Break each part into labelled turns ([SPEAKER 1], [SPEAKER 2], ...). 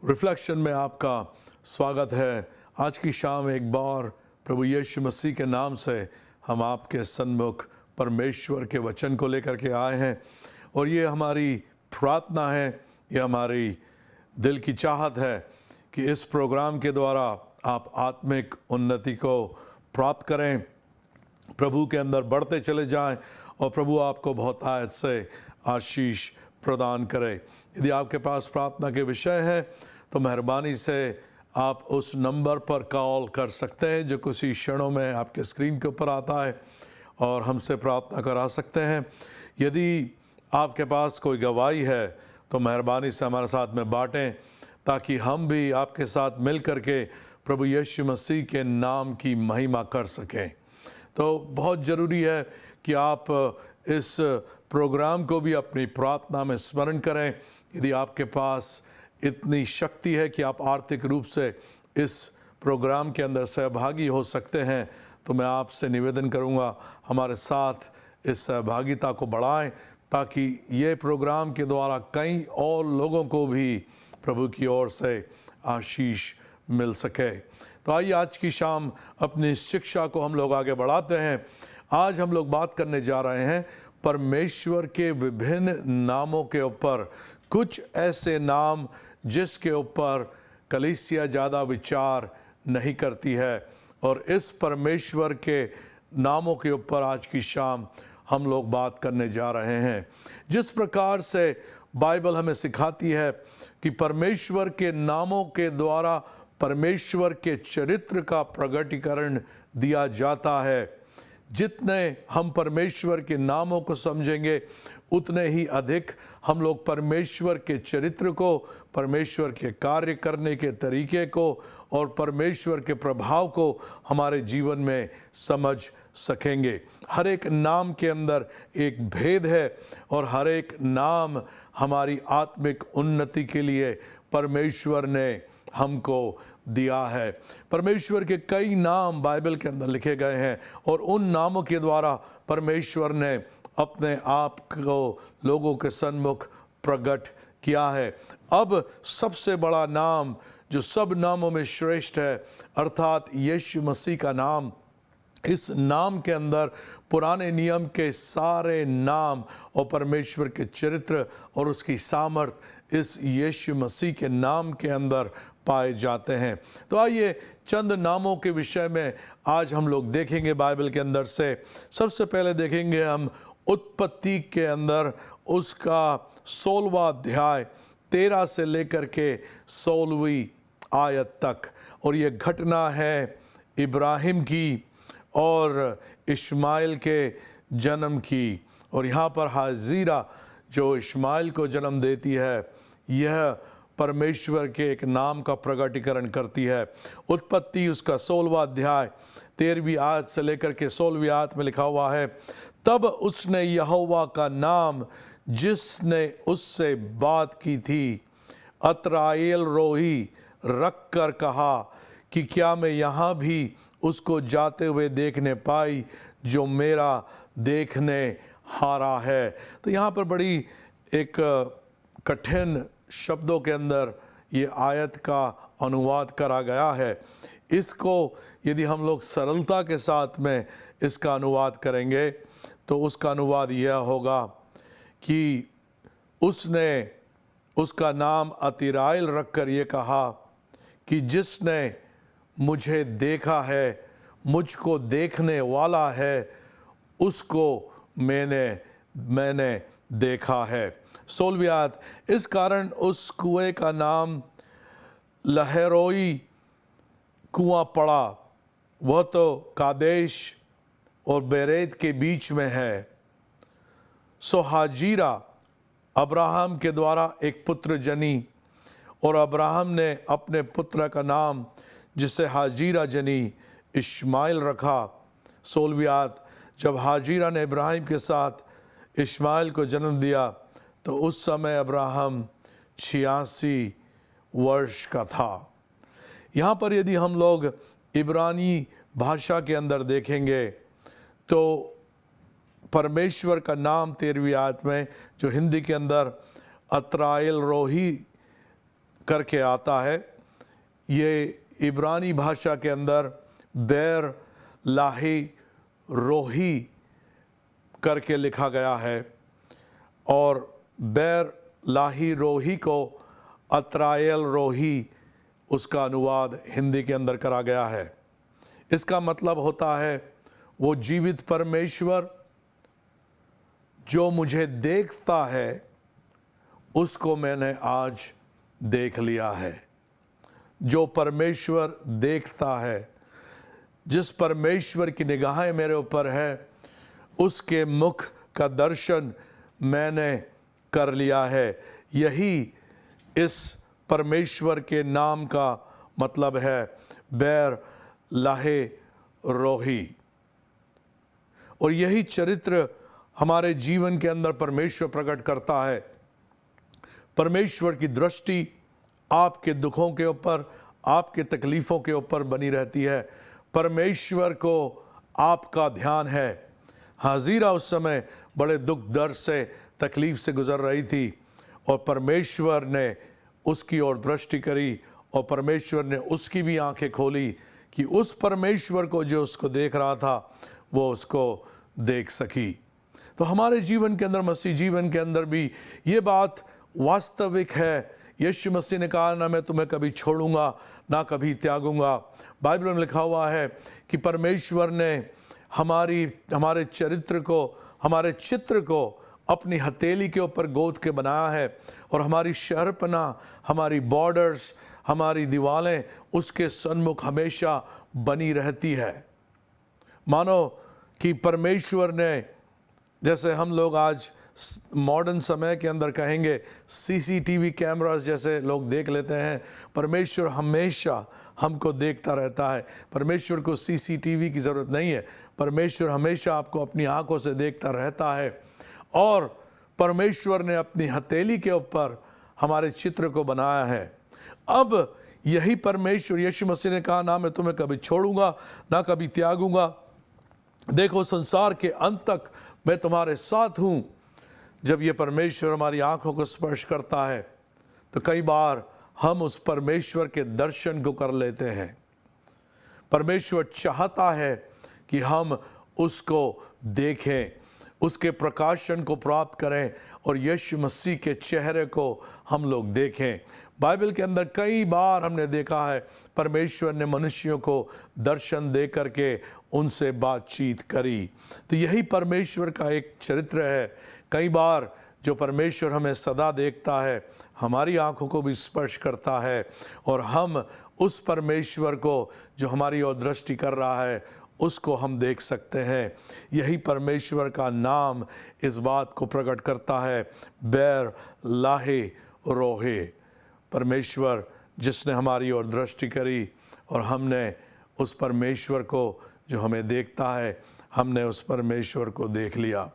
[SPEAKER 1] Reflection में आपका स्वागत है। आज की शाम एक बार प्रभु यीशु मसीह के नाम से हम आपके सन्मुख परमेश्वर के वचन को लेकर के आए हैं और ये हमारी प्रार्थना है, ये हमारी दिल की चाहत है कि इस प्रोग्राम के द्वारा आप आत्मिक उन्नति को प्राप्त करें, प्रभु के अंदर बढ़ते चले जाएं और प्रभु आपको बहुत आयत से आशीष प्रदान करे। यदि आपके पास प्रार्थना के विषय है तो मेहरबानी से आप उस नंबर पर कॉल कर सकते हैं जो कुछ ही क्षणों में आपके स्क्रीन के ऊपर आता है और हमसे प्रार्थना करा सकते हैं। यदि आपके पास कोई गवाही है तो मेहरबानी से हमारे साथ में बांटें ताकि हम भी आपके साथ मिल कर के प्रभु यीशु मसीह के नाम की महिमा कर सकें। तो बहुत ज़रूरी है कि आप इस प्रोग्राम को भी अपनी प्रार्थना में स्मरण करें। यदि आपके पास इतनी शक्ति है कि आप आर्थिक रूप से इस प्रोग्राम के अंदर सहभागी हो सकते हैं तो मैं आपसे निवेदन करूंगा हमारे साथ इस सहभागिता को बढ़ाएं ताकि ये प्रोग्राम के द्वारा कई और लोगों को भी प्रभु की ओर से आशीष मिल सके। तो आइए आज की शाम अपनी शिक्षा को हम लोग आगे बढ़ाते हैं। आज हम लोग बात करने जा रहे हैं परमेश्वर के विभिन्न नामों के ऊपर, कुछ ऐसे नाम जिसके ऊपर कलीसिया ज़्यादा विचार नहीं करती है, और इस परमेश्वर के नामों के ऊपर आज की शाम हम लोग बात करने जा रहे हैं। जिस प्रकार से बाइबल हमें सिखाती है कि परमेश्वर के नामों के द्वारा परमेश्वर के चरित्र का प्रगटीकरण दिया जाता है। जितने हम परमेश्वर के नामों को समझेंगे उतने ही अधिक हम लोग परमेश्वर के चरित्र को, परमेश्वर के कार्य करने के तरीके को और परमेश्वर के प्रभाव को हमारे जीवन में समझ सकेंगे। हर एक नाम के अंदर एक भेद है और हर एक नाम हमारी आत्मिक उन्नति के लिए परमेश्वर ने हमको दिया है। परमेश्वर के कई नाम बाइबल के अंदर लिखे गए हैं और उन नामों के द्वारा परमेश्वर ने अपने आप को लोगों के सन्मुख प्रकट किया है। अब सबसे बड़ा नाम जो सब नामों में श्रेष्ठ है अर्थात यीशु मसीह का नाम, इस नाम के अंदर पुराने नियम के सारे नाम और परमेश्वर के चरित्र और उसकी सामर्थ इस यीशु मसीह के नाम के अंदर पाए जाते हैं। तो आइए चंद नामों के विषय में आज हम लोग देखेंगे बाइबल के अंदर से। सबसे पहले देखेंगे हम उत्पत्ति के अंदर उसका 16वां अध्याय 13 से लेकर के 16वीं आयत तक, और ये घटना है इब्राहिम की और इश्माइल के जन्म की। और यहाँ पर हाजिरा जो इश्माइल को जन्म देती है यह परमेश्वर के एक नाम का प्रगटीकरण करती है। उत्पत्ति उसका 16वां अध्याय 13वीं आयत से लेकर के 16वीं आयत में लिखा हुआ है, तब उसने यहोवा का नाम जिसने उससे बात की थी अतराएल रोही रख कर कहा कि क्या मैं यहाँ भी उसको जाते हुए देखने पाई जो मेरा देखने हारा है। तो यहाँ पर बड़ी एक कठिन शब्दों के अंदर ये आयत का अनुवाद करा गया है। इसको यदि हम लोग सरलता के साथ में इसका अनुवाद करेंगे तो उसका अनुवाद यह होगा कि उसने उसका नाम अतिराइल रख कर ये कहा कि जिसने मुझे देखा है, मुझको देखने वाला है, उसको मैंने देखा है। 16वीं आयत, इस कारण उस कुएं का नाम लहरोई कुआं पड़ा, वह तो कादेश और बेरेत के बीच में है। सो हाजिरा अब्राहम के द्वारा एक पुत्र जनी और अब्राहम ने अपने पुत्र का नाम जिसे हाजिरा जनी इश्माइल रखा। 16वीं आयत, जब हाजिरा ने इब्राहिम के साथ इश्माइल को जन्म दिया तो उस समय अब्राहम 86 वर्ष का था। यहाँ पर यदि हम लोग इब्रानी भाषा के अंदर देखेंगे तो परमेश्वर का नाम 13वीं आयत में जो हिंदी के अंदर अतराएल रोही करके आता है। ये इब्रानी भाषा के अंदर बैर लाही रोही करके लिखा गया है और बैर लाही रोही को अतरायल रोही उसका अनुवाद हिंदी के अंदर करा गया है। इसका मतलब होता है वो जीवित परमेश्वर जो मुझे देखता है उसको मैंने आज देख लिया है। जो परमेश्वर देखता है, जिस परमेश्वर की निगाहें मेरे ऊपर है, उसके मुख का दर्शन मैंने कर लिया है। यही इस परमेश्वर के नाम का मतलब है, बैर लाहे रोही। और यही चरित्र हमारे जीवन के अंदर परमेश्वर प्रकट करता है। परमेश्वर की दृष्टि आपके दुखों के ऊपर, आपके तकलीफ़ों के ऊपर बनी रहती है। परमेश्वर को आपका ध्यान है। हाजीरा उस समय बड़े दुख दर्द से, तकलीफ़ से गुज़र रही थी और परमेश्वर ने उसकी ओर दृष्टि करी और परमेश्वर ने उसकी भी आंखें खोली कि उस परमेश्वर को जो उसको देख रहा था वो उसको देख सकी। तो हमारे जीवन के अंदर, मसीह जीवन के अंदर भी ये बात वास्तविक है। यीशु मसीह ने कहा, ना मैं तुम्हें कभी छोड़ूंगा ना कभी त्यागूंगा। बाइबल में लिखा हुआ है कि परमेश्वर ने हमारे चरित्र को, हमारे चित्र को अपनी हथेली के ऊपर गोद के बनाया है और हमारी शहरपना, हमारी बॉर्डर्स, हमारी दीवारें उसके सन्मुख हमेशा बनी रहती है। मानो कि परमेश्वर ने, जैसे हम लोग आज मॉडर्न समय के अंदर कहेंगे सीसीटीवी कैमरास जैसे लोग देख लेते हैं, परमेश्वर हमेशा हमको देखता रहता है। परमेश्वर को सीसीटीवी की ज़रूरत नहीं है। परमेश्वर हमेशा आपको अपनी आंखों से देखता रहता है और परमेश्वर ने अपनी हथेली के ऊपर हमारे चित्र को बनाया है। अब यही परमेश्वर, यीशु मसीह ने कहा, ना मैं तुम्हें कभी छोड़ूंगा ना कभी त्यागूंगा, देखो संसार के अंत तक मैं तुम्हारे साथ हूं। जब ये परमेश्वर हमारी आंखों को स्पर्श करता है तो कई बार हम उस परमेश्वर के दर्शन को कर लेते हैं। परमेश्वर चाहता है कि हम उसको देखें, उसके प्रकाशन को प्राप्त करें और यीशु मसीह के चेहरे को हम लोग देखें। बाइबल के अंदर कई बार हमने देखा है परमेश्वर ने मनुष्यों को दर्शन दे करके उनसे बातचीत करी। तो यही परमेश्वर का एक चरित्र है। कई बार जो परमेश्वर हमें सदा देखता है, हमारी आंखों को भी स्पर्श करता है और हम उस परमेश्वर को जो हमारी ओर दृष्टि कर रहा है उसको हम देख सकते हैं। यही परमेश्वर का नाम इस बात को प्रकट करता है, बैर लाहे रोहे। परमेश्वर जिसने हमारी ओर दृष्टि करी और हमने उस परमेश्वर को जो हमें देखता है, हमने उस परमेश्वर को देख लिया।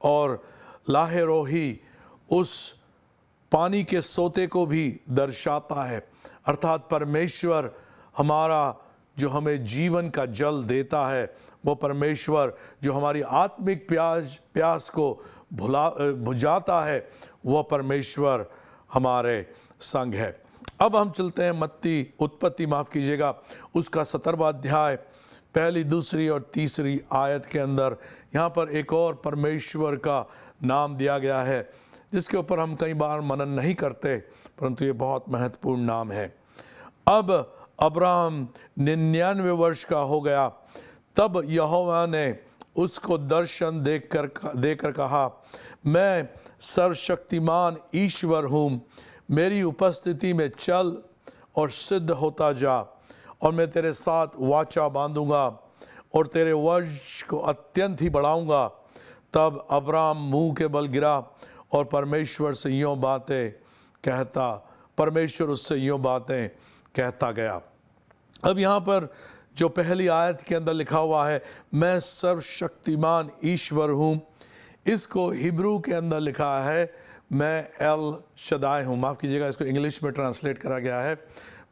[SPEAKER 1] और लाहे रोही उस पानी के सोते को भी दर्शाता है, अर्थात परमेश्वर हमारा जो हमें जीवन का जल देता है, वो परमेश्वर जो हमारी आत्मिक प्यास को बुझाता है, वह परमेश्वर हमारे संग है। अब हम चलते हैं उत्पत्ति उसका 17वां अध्याय पहली, दूसरी और तीसरी आयत के अंदर। यहाँ पर एक और परमेश्वर का नाम दिया गया है जिसके ऊपर हम कई बार मनन नहीं करते, परंतु ये बहुत महत्वपूर्ण नाम है। अब अब्राहम 99 वर्ष का हो गया, तब यहोवा ने उसको दर्शन देकर कहा, मैं सर्वशक्तिमान ईश्वर हूँ, मेरी उपस्थिति में चल और सिद्ध होता जा, और मैं तेरे साथ वाचा बांधूंगा और तेरे वंश को अत्यंत ही बढ़ाऊंगा। तब अब्राहम मुंह के बल गिरा और परमेश्वर से यूँ बातें कहता गया। अब यहाँ पर जो पहली आयत के अंदर लिखा हुआ है, मैं सर्वशक्तिमान ईश्वर हूँ, इसको हिब्रू के अंदर लिखा है मैं एल शदाय हूँ। माफ़ कीजिएगा, इसको इंग्लिश में ट्रांसलेट करा गया है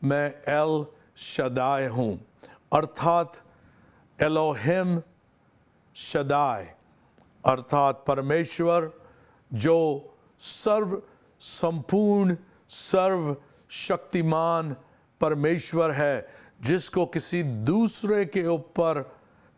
[SPEAKER 1] मैं एल शदाय हूँ, अर्थात एलोहिम शदाय, अर्थात परमेश्वर जो सर्व संपूर्ण, सर्व शक्तिमान परमेश्वर है, जिसको किसी दूसरे के ऊपर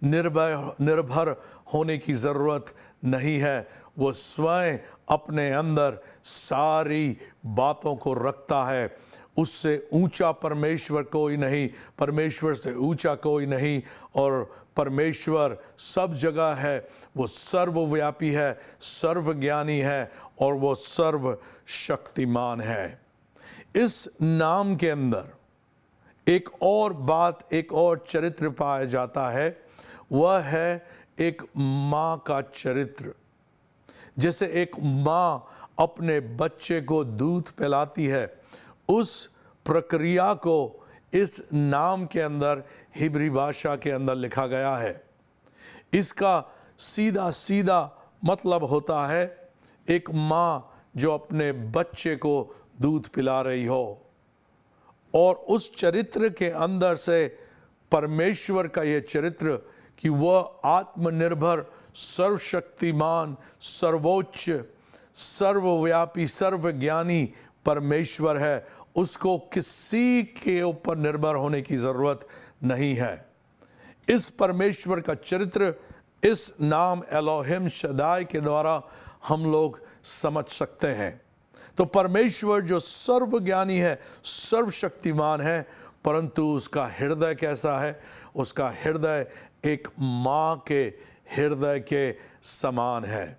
[SPEAKER 1] निर्भर होने की ज़रूरत नहीं है। वो स्वयं अपने अंदर सारी बातों को रखता है। उससे ऊंचा परमेश्वर कोई नहीं, परमेश्वर से ऊंचा कोई नहीं, और परमेश्वर सब जगह है। वो सर्वव्यापी है, सर्वज्ञानी है, और वो सर्वशक्तिमान है। इस नाम के अंदर एक और बात, एक और चरित्र पाया जाता है, वह है एक माँ का चरित्र। जैसे एक माँ अपने बच्चे को दूध पिलाती है, उस प्रक्रिया को इस नाम के अंदर हिब्री भाषा के अंदर लिखा गया है। इसका सीधा सीधा मतलब होता है एक माँ जो अपने बच्चे को दूध पिला रही हो, और उस चरित्र के अंदर से परमेश्वर का यह चरित्र कि वह आत्मनिर्भर, सर्वशक्तिमान, सर्वोच्च, सर्वव्यापी, सर्वज्ञानी परमेश्वर है। उसको किसी के ऊपर निर्भर होने की ज़रूरत नहीं है। इस परमेश्वर का चरित्र इस नाम एलोहिम शदाई के द्वारा हम लोग समझ सकते हैं। तो परमेश्वर जो सर्वज्ञानी है, सर्वशक्तिमान है, परंतु उसका हृदय कैसा है? उसका हृदय एक माँ के हृदय के समान है।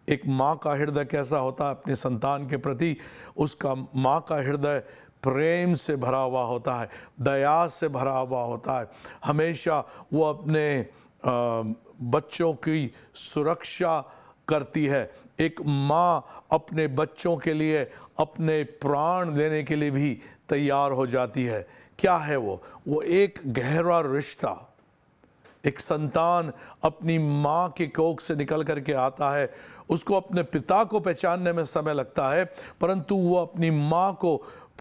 [SPEAKER 1] एक माँ का हृदय कैसा होता है अपने संतान के प्रति? उसका माँ का हृदय प्रेम से भरा हुआ होता है, दया से भरा हुआ होता है। हमेशा वो अपने बच्चों की सुरक्षा करती है। एक माँ अपने बच्चों के लिए अपने प्राण देने के लिए भी तैयार हो जाती है। क्या है वो एक गहरा रिश्ता। एक संतान अपनी माँ के कोख से निकल करके आता है, उसको अपने पिता को पहचानने में समय लगता है, परंतु वो अपनी माँ को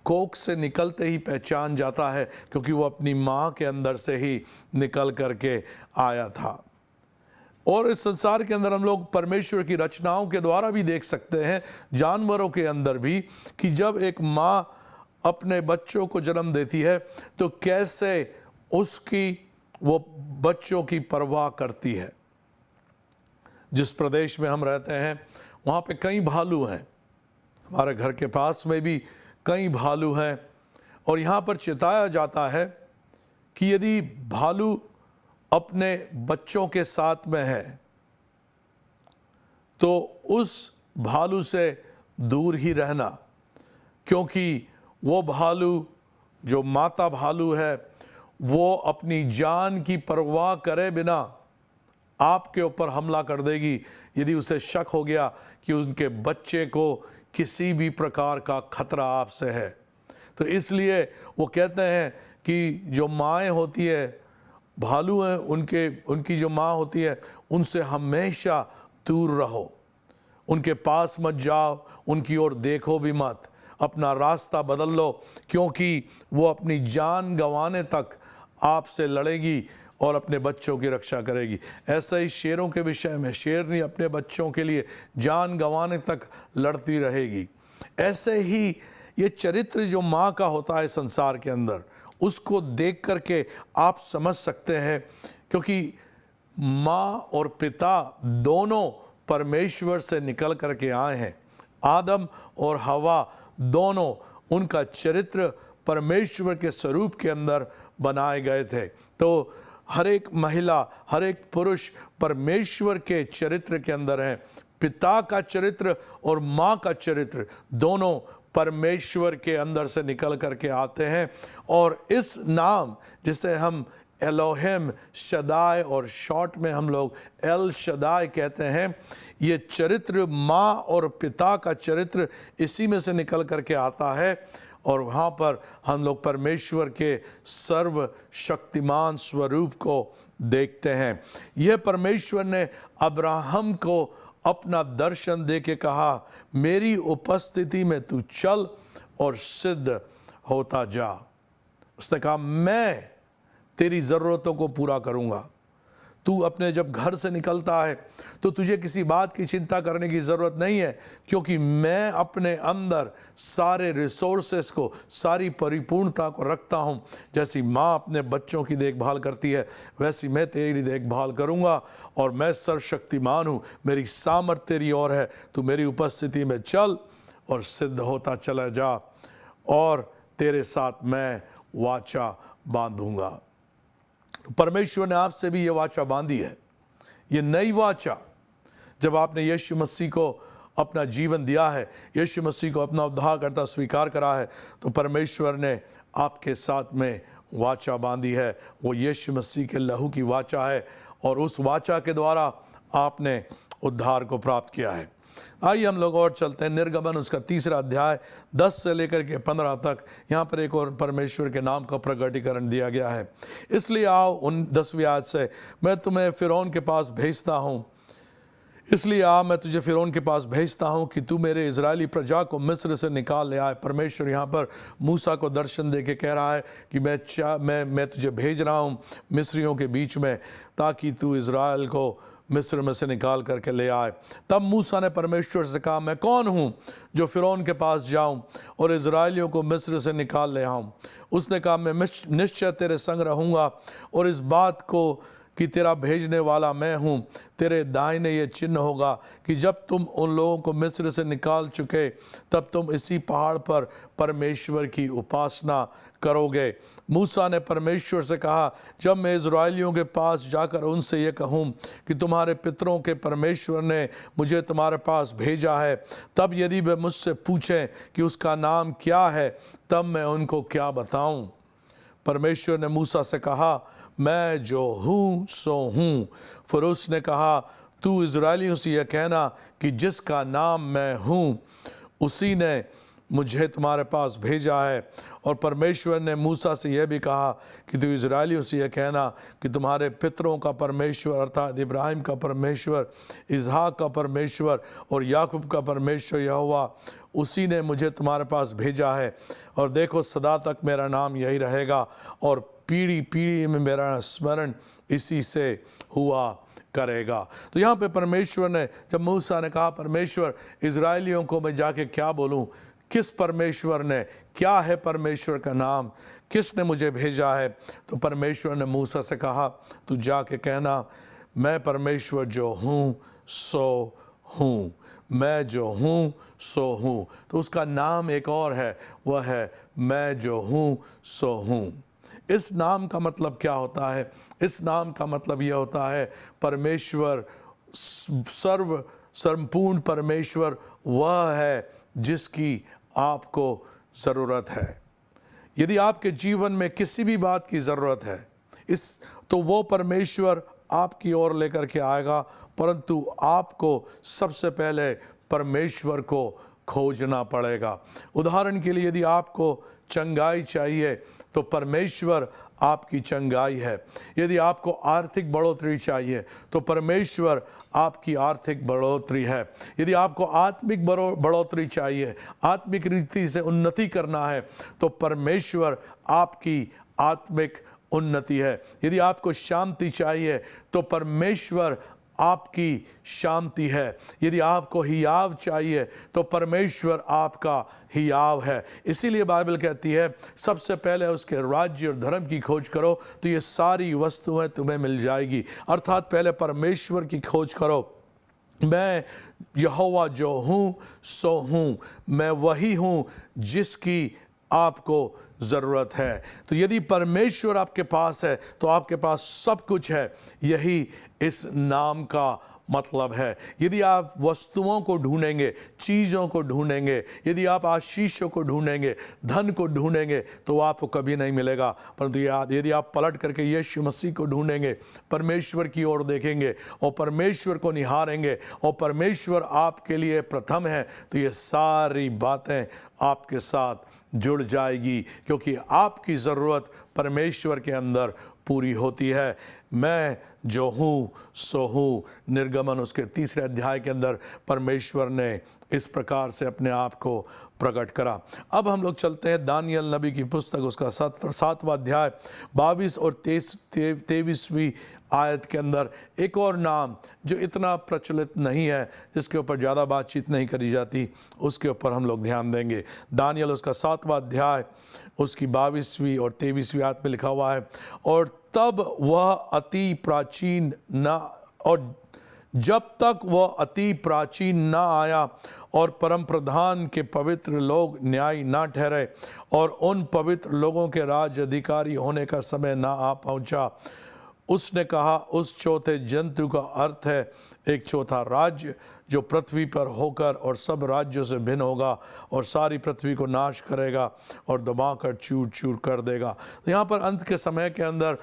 [SPEAKER 1] कोख से निकलते ही पहचान जाता है, क्योंकि वो अपनी माँ के अंदर से ही निकल करके आया था। और इस संसार के अंदर हम लोग परमेश्वर की रचनाओं के द्वारा भी देख सकते हैं, जानवरों के अंदर भी, कि जब एक माँ अपने बच्चों को जन्म देती है तो कैसे उसकी वो बच्चों की परवाह करती है। जिस प्रदेश में हम रहते हैं वहाँ पे कई भालू हैं, हमारे घर के पास में भी कई भालू हैं, और यहाँ पर चिताया जाता है कि यदि भालू अपने बच्चों के साथ में है तो उस भालू से दूर ही रहना, क्योंकि वो भालू जो माता भालू है वो अपनी जान की परवाह करे बिना आपके ऊपर हमला कर देगी यदि उसे शक हो गया कि उनके बच्चे को किसी भी प्रकार का खतरा आपसे है। तो इसलिए वो कहते हैं कि जो माएँ होती है, भालू हैं, उनकी जो माँ होती है, उनसे हमेशा दूर रहो, उनके पास मत जाओ, उनकी ओर देखो भी मत, अपना रास्ता बदल लो, क्योंकि वो अपनी जान गंवाने तक आपसे लड़ेगी और अपने बच्चों की रक्षा करेगी। ऐसा ही शेरों के विषय में, शेरनी अपने बच्चों के लिए जान गंवाने तक लड़ती रहेगी। ऐसे ही ये चरित्र जो माँ का होता है संसार के अंदर, उसको देख करके आप समझ सकते हैं, क्योंकि माँ और पिता दोनों परमेश्वर से निकल करके आए हैं। आदम और हवा दोनों, उनका चरित्र परमेश्वर के स्वरूप के अंदर बनाए गए थे। तो हर एक महिला, हर एक पुरुष परमेश्वर के चरित्र के अंदर है। पिता का चरित्र और माँ का चरित्र दोनों परमेश्वर के अंदर से निकल करके आते हैं। और इस नाम जिसे हम एलोहिम शदाई और शॉर्ट में हम लोग एल शदाई कहते हैं, ये चरित्र माँ और पिता का चरित्र इसी में से निकल करके आता है। और वहाँ पर हम लोग परमेश्वर के सर्वशक्तिमान स्वरूप को देखते हैं। यह परमेश्वर ने अब्राहम को अपना दर्शन दे के कहा, मेरी उपस्थिति में तू चल और सिद्ध होता जा। उसने कहा, मैं तेरी ज़रूरतों को पूरा करूँगा, तू अपने जब घर से निकलता है तो तुझे किसी बात की चिंता करने की ज़रूरत नहीं है, क्योंकि मैं अपने अंदर सारे रिसोर्सेस को, सारी परिपूर्णता को रखता हूँ। जैसी माँ अपने बच्चों की देखभाल करती है, वैसी मैं तेरी देखभाल करूँगा। और मैं सर्वशक्तिमान हूँ, मेरी सामर्थ तेरी ओर है। तू मेरी उपस्थिति में चल और सिद्ध होता चला जा, और तेरे साथ मैं वाचा बांधूंगा। तो परमेश्वर ने आपसे भी ये वाचा बांधी है, ये नई वाचा। जब आपने यीशु मसीह को अपना जीवन दिया है, यीशु मसीह को अपना उद्धारकर्ता स्वीकार करा है, तो परमेश्वर ने आपके साथ में वाचा बांधी है। वो यीशु मसीह के लहू की वाचा है, और उस वाचा के द्वारा आपने उद्धार को प्राप्त किया है। आइए हम लोग और चलते हैं। निर्गमन उसका 3 अध्याय 10 से लेकर के 15 तक, यहाँ पर एक और परमेश्वर के नाम का प्रकटीकरण दिया गया है। इसलिए आओ, 10वीं आयत से, मैं तुम्हें फ़िरौन के पास भेजता हूँ। इसलिए मैं तुझे फ़िरौन के पास भेजता हूँ कि तू मेरे इज़राइली प्रजा को मिस्र से निकाल ले आए। परमेश्वर यहाँ पर मूसा को दर्शन दे के कह रहा है कि मैं तुझे भेज रहा हूँ मिस्रियों के बीच में, ताकि तू इज़राइल को मिस्र में से निकाल करके ले आए। तब मूसा ने परमेश्वर से कहा, मैं कौन हूँ जो फ़िरौन के पास जाऊँ और इज़राइलियों को मिस्र से निकाल ले आऊँ? उसने कहा, मैं निश्चय तेरे संग रहूँगा, और इस बात को कि तेरा भेजने वाला मैं हूँ, तेरे दाहिने ये चिन्ह होगा कि जब तुम उन लोगों को मिस्र से निकाल चुके, तब तुम इसी पहाड़ पर परमेश्वर की उपासना करोगे। मूसा ने परमेश्वर से कहा, जब मैं इज़राइलियों के पास जाकर उनसे ये कहूँ कि तुम्हारे पितरों के परमेश्वर ने मुझे तुम्हारे पास भेजा है, तब यदि वे मुझसे पूछें कि उसका नाम क्या है, तब मैं उनको क्या बताऊँ? परमेश्वर ने मूसा से कहा, मैं जो हूँ सो हूँ। फिर उसने कहा, तू इज़राइलियों से यह कहना कि जिसका नाम मैं हूँ, उसी ने मुझे तुम्हारे पास भेजा है। और परमेश्वर ने मूसा से यह भी कहा कि तू इज़राइलियों से यह कहना कि तुम्हारे पितरों का परमेश्वर, अर्थात इब्राहिम का परमेश्वर, इसहाक का परमेश्वर और याकूब का परमेश्वर यहोवा, उसी ने मुझे तुम्हारे पास भेजा है। और देखो, सदा तक मेरा नाम यही रहेगा, और पीढ़ी पीढ़ी में मेरा स्मरण इसी से हुआ करेगा। तो यहाँ पे परमेश्वर ने, जब मूसा ने कहा, परमेश्वर इज़राइलियों को मैं जाके क्या बोलूँ, किस परमेश्वर ने, क्या है परमेश्वर का नाम, किसने मुझे भेजा है? तो परमेश्वर ने मूसा से कहा, तू जाके कहना, मैं परमेश्वर जो हूँ सो हूँ, मैं जो हूँ सो हूँ। तो उसका नाम एक और है, वह है मैं जो हूँ सो हूँ। इस नाम का मतलब क्या होता है? इस नाम का मतलब यह होता है, परमेश्वर, संपूर्ण परमेश्वर वह है जिसकी आपको ज़रूरत है। यदि आपके जीवन में किसी भी बात की ज़रूरत है, तो वो परमेश्वर आपकी ओर लेकर के आएगा, परंतु आपको सबसे पहले परमेश्वर को खोजना पड़ेगा। उदाहरण के लिए, यदि आपको चंगाई चाहिए तो परमेश्वर आपकी चंगाई है। यदि आपको आर्थिक बढ़ोतरी चाहिए तो परमेश्वर आपकी आर्थिक बढ़ोतरी है। यदि आपको आत्मिक बढ़ोतरी चाहिए, आत्मिक रीति से उन्नति करना है, तो परमेश्वर आपकी आत्मिक उन्नति है। यदि आपको शांति चाहिए तो परमेश्वर आपकी शांति है। यदि आपको हियाव चाहिए तो परमेश्वर आपका हियाव है। इसीलिए बाइबल कहती है, सबसे पहले उसके राज्य और धर्म की खोज करो तो ये सारी वस्तुएं तुम्हें मिल जाएगी। अर्थात पहले परमेश्वर की खोज करो। मैं यहोवा जो हूँ सो हूँ, मैं वही हूँ जिसकी आपको ज़रूरत है। तो यदि परमेश्वर आपके पास है तो आपके पास सब कुछ है। यही इस नाम का मतलब है। यदि आप वस्तुओं को ढूंढेंगे, चीज़ों को ढूंढेंगे, यदि आप आशीषों को ढूंढेंगे, धन को ढूंढेंगे, तो आपको कभी नहीं मिलेगा। परंतु यदि आप पलट करके यीशु मसीह को ढूंढेंगे, परमेश्वर की ओर देखेंगे और परमेश्वर को निहारेंगे और परमेश्वर आपके लिए प्रथम है, तो ये सारी बातें आपके साथ जुड़ जाएगी, क्योंकि आपकी ज़रूरत परमेश्वर के अंदर पूरी होती है। मैं जो हूँ सो हूँ, निर्गमन उसके 3 अध्याय के अंदर परमेश्वर ने इस प्रकार से अपने आप को प्रकट करा। अब हम लोग चलते हैं दानियल नबी की पुस्तक, उसका 7वां अध्याय 22 और 23वीं आयत के अंदर एक और नाम जो इतना प्रचलित नहीं है, जिसके ऊपर ज़्यादा बातचीत नहीं करी जाती, उसके ऊपर हम लोग ध्यान देंगे। दानियल उसका 7वां अध्याय उसकी 22वीं और 23वीं आयत में लिखा हुआ है, और तब वह अति प्राचीन न और जब तक वह अति प्राचीन न आया और परम प्रधान के पवित्र लोग न्याय ना ठहरे और उन पवित्र लोगों के राज अधिकारी होने का समय ना आ पहुंचा, उसने कहा, उस चौथे जंतु का अर्थ है एक चौथा राज्य जो पृथ्वी पर होकर और सब राज्यों से भिन्न होगा और सारी पृथ्वी को नाश करेगा और दबाकर चूर चूर कर देगा। तो यहाँ पर अंत के समय के अंदर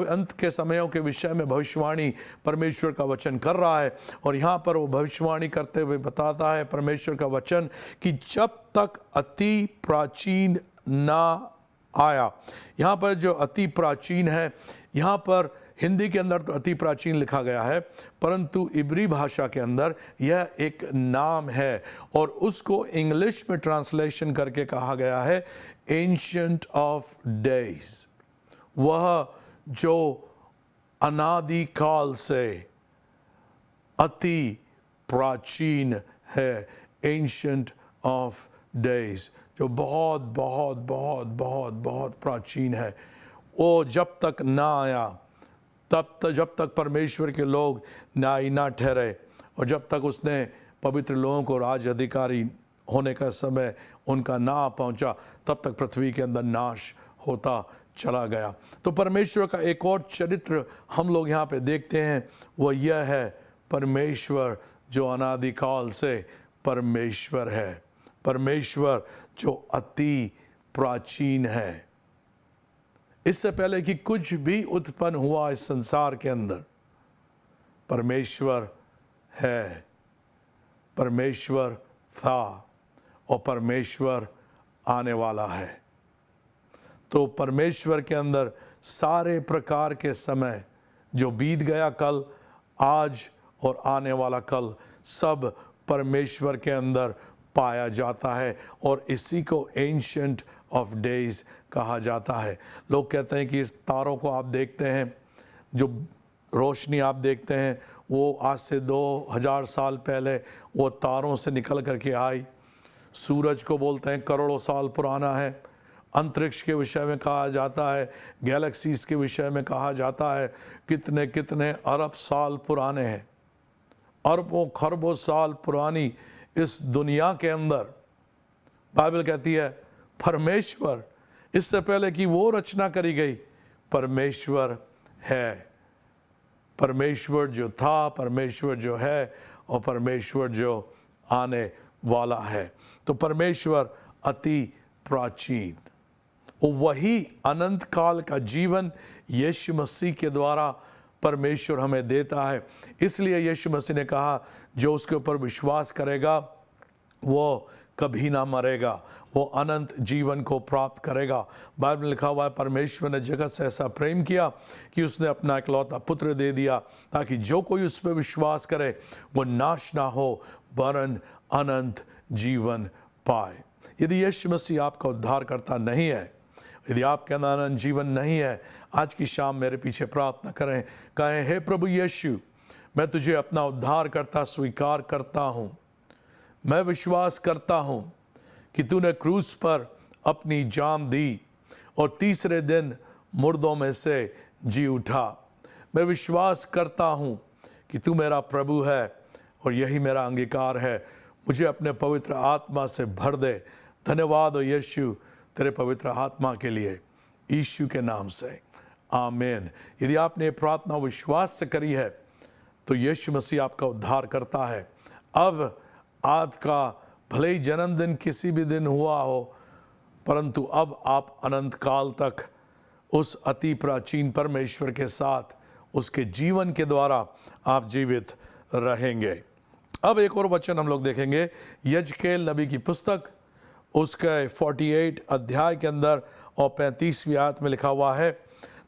[SPEAKER 1] अंत के समयों के विषय में भविष्यवाणी परमेश्वर का वचन कर रहा है, और यहाँ पर वो भविष्यवाणी करते हुए बताता है परमेश्वर का वचन कि जब तक अति प्राचीन ना आया। यहाँ पर जो अति प्राचीन है, यहाँ पर हिंदी के अंदर तो अति प्राचीन लिखा गया है, परंतु इब्री भाषा के अंदर यह एक नाम है और उसको इंग्लिश में ट्रांसलेशन करके कहा गया है एंशिएंट ऑफ डेज। वह जो अनादि काल से अति प्राचीन है, एंशिएंट ऑफ डेज, जो बहुत बहुत बहुत बहुत बहुत प्राचीन है। वो जब तक ना आया, जब तक परमेश्वर के लोग न्यायी ना ठहरे और जब तक उसने पवित्र लोगों को राज अधिकारी होने का समय उनका ना पहुंचा, तब तक पृथ्वी के अंदर नाश होता चला गया। तो परमेश्वर का एक और चरित्र हम लोग यहाँ पे देखते हैं, वो यह है परमेश्वर जो अनादिकाल से परमेश्वर है, परमेश्वर जो अति प्राचीन है। इससे पहले कि कुछ भी उत्पन्न हुआ इस संसार के अंदर, परमेश्वर है, परमेश्वर था और परमेश्वर आने वाला है। तो परमेश्वर के अंदर सारे प्रकार के समय जो बीत गया कल, आज और आने वाला कल, सब परमेश्वर के अंदर पाया जाता है और इसी को एंशिएंट ऑफ डेज कहा जाता है। लोग कहते हैं कि इस तारों को आप देखते हैं, जो रोशनी आप देखते हैं, वो आज से 2000 साल पहले वो तारों से निकल करके आई। सूरज को बोलते हैं करोड़ों साल पुराना है। अंतरिक्ष के विषय में कहा जाता है, गैलेक्सीज के विषय में कहा जाता है कितने कितने अरब साल पुराने हैं। अरबों खरबों साल पुरानी इस दुनिया के अंदर बाइबल कहती है परमेश्वर, इससे पहले कि वो रचना करी गई, परमेश्वर है। परमेश्वर जो था, परमेश्वर जो है और परमेश्वर जो आने वाला है। तो परमेश्वर अति प्राचीन, वही अनंत काल का जीवन यीशु मसीह के द्वारा परमेश्वर हमें देता है। इसलिए यीशु मसीह ने कहा जो उसके ऊपर विश्वास करेगा वो कभी ना मरेगा, वो अनंत जीवन को प्राप्त करेगा। बाइबल में लिखा हुआ है परमेश्वर ने जगत से ऐसा प्रेम किया कि उसने अपना इकलौता पुत्र दे दिया, ताकि जो कोई उस पर विश्वास करे वो नाश ना हो वरन अनंत जीवन पाए। यदि यीशु मसीह आपका उद्धार करता नहीं है, यदि आपके अंदर अनंत जीवन नहीं है, आज की शाम मेरे पीछे प्रार्थना करें, कहें हे प्रभु यीशु, मैं तुझे अपना उद्धार करता स्वीकार करता हूँ। मैं विश्वास करता हूँ कि तूने क्रूस पर अपनी जान दी और तीसरे दिन मुर्दों में से जी उठा। मैं विश्वास करता हूँ कि तू मेरा प्रभु है और यही मेरा अंगीकार है। मुझे अपने पवित्र आत्मा से भर दे। धन्यवाद हो यीशु तेरे पवित्र आत्मा के लिए, यीशु के नाम से, आमीन। यदि आपने प्रार्थना विश्वास से करी है तो यीशु मसीह आपका उद्धार करता है। अब आपका भले ही जन्मदिन किसी भी दिन हुआ हो, परंतु अब आप अनंत काल तक उस अति प्राचीन परमेश्वर के साथ उसके जीवन के द्वारा आप जीवित रहेंगे। अब एक और वचन हम लोग देखेंगे, यजकेल नबी की पुस्तक उसके 48 अध्याय के अंदर और 35वीं आयत में लिखा हुआ है,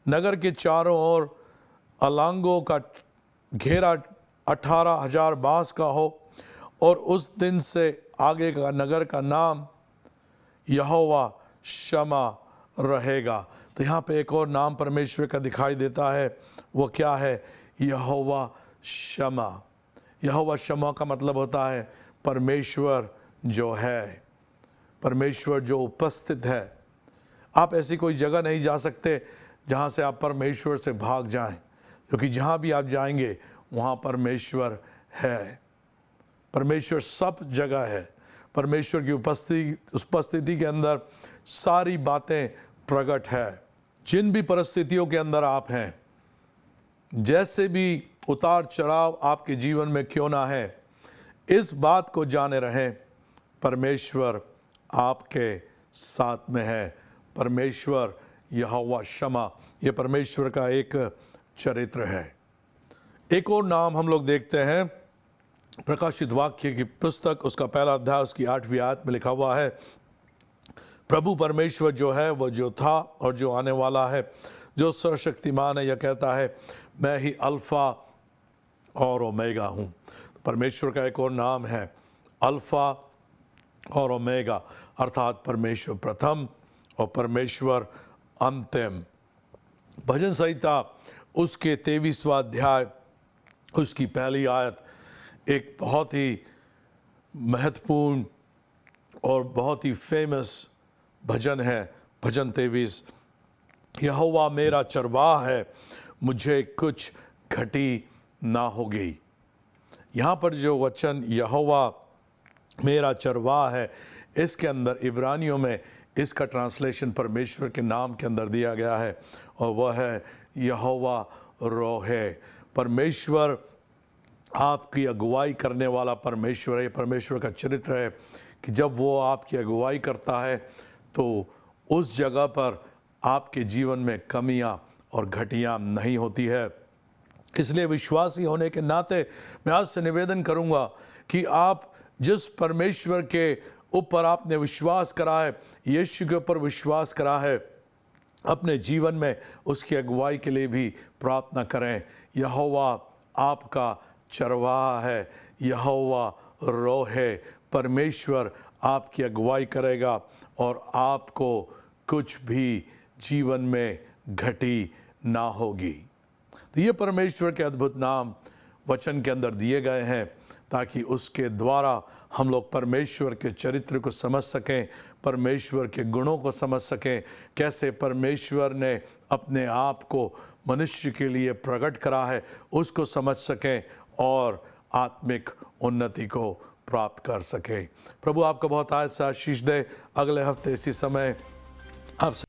[SPEAKER 1] नगर के चारों ओर अलांगों का घेरा 18,000 बाँस का हो और उस दिन से आगे का नगर का नाम यहोवा शमा रहेगा। तो यहाँ पे एक और नाम परमेश्वर का दिखाई देता है, वो क्या है? यहोवा शमा। यहोवा शमा का मतलब होता है परमेश्वर जो है, परमेश्वर जो उपस्थित है। आप ऐसी कोई जगह नहीं जा सकते जहाँ से आप परमेश्वर से भाग जाएं, क्योंकि जहाँ भी आप जाएंगे वहाँ परमेश्वर है। परमेश्वर सब जगह है। परमेश्वर की उपस्थिति के अंदर सारी बातें प्रकट है। जिन भी परिस्थितियों के अंदर आप हैं, जैसे भी उतार चढ़ाव आपके जीवन में क्यों ना है, इस बात को जाने रहें, परमेश्वर आपके साथ में है। परमेश्वर यहोवा शमा, ये परमेश्वर का एक चरित्र है। एक और नाम हम लोग देखते हैं, प्रकाशित वाक्य की पुस्तक, उसका पहला अध्याय, उसकी 8वीं आयत में लिखा हुआ है, प्रभु परमेश्वर जो है वो जो था और जो आने वाला है, जो सर्वशक्तिमान है, यह कहता है, मैं ही अल्फा और ओमेगा हूँ। परमेश्वर का एक और नाम है अल्फा और ओमेगा, अर्थात परमेश्वर प्रथम और परमेश्वर अंतिम। भजन संहिता उसके 23वां अध्याय, उसकी पहली आयत एक बहुत ही महत्वपूर्ण और बहुत ही फेमस भजन है। भजन 23, यहोवा मेरा चरवाह है, मुझे कुछ घटी ना होगी। यहाँ पर जो वचन यहोवा मेरा चरवाह है, इसके अंदर इब्रानियों में इसका ट्रांसलेशन परमेश्वर के नाम के अंदर दिया गया है, और वह है यहोवा रोहे। परमेश्वर आपकी अगुवाई करने वाला परमेश्वर है। परमेश्वर का चरित्र है कि जब वो आपकी अगुवाई करता है तो उस जगह पर आपके जीवन में कमियां और घटियां नहीं होती है। इसलिए विश्वासी होने के नाते मैं आज से निवेदन करूंगा कि आप जिस परमेश्वर के ऊपर आपने विश्वास करा है, यीशु के ऊपर विश्वास करा है, अपने जीवन में उसकी अगुवाई के लिए भी प्रार्थना करें। यहोवा आपका चरवाहा है, यहोवा रोहे, परमेश्वर आपकी अगुवाई करेगा और आपको कुछ भी जीवन में घटी ना होगी। तो ये परमेश्वर के अद्भुत नाम वचन के अंदर दिए गए हैं, ताकि उसके द्वारा हम लोग परमेश्वर के चरित्र को समझ सकें, परमेश्वर के गुणों को समझ सकें, कैसे परमेश्वर ने अपने आप को मनुष्य के लिए प्रकट करा है, उसको समझ सकें और आत्मिक उन्नति को प्राप्त कर सकें। प्रभु आपका बहुत आशीष दे। अगले हफ्ते इसी समय आपसे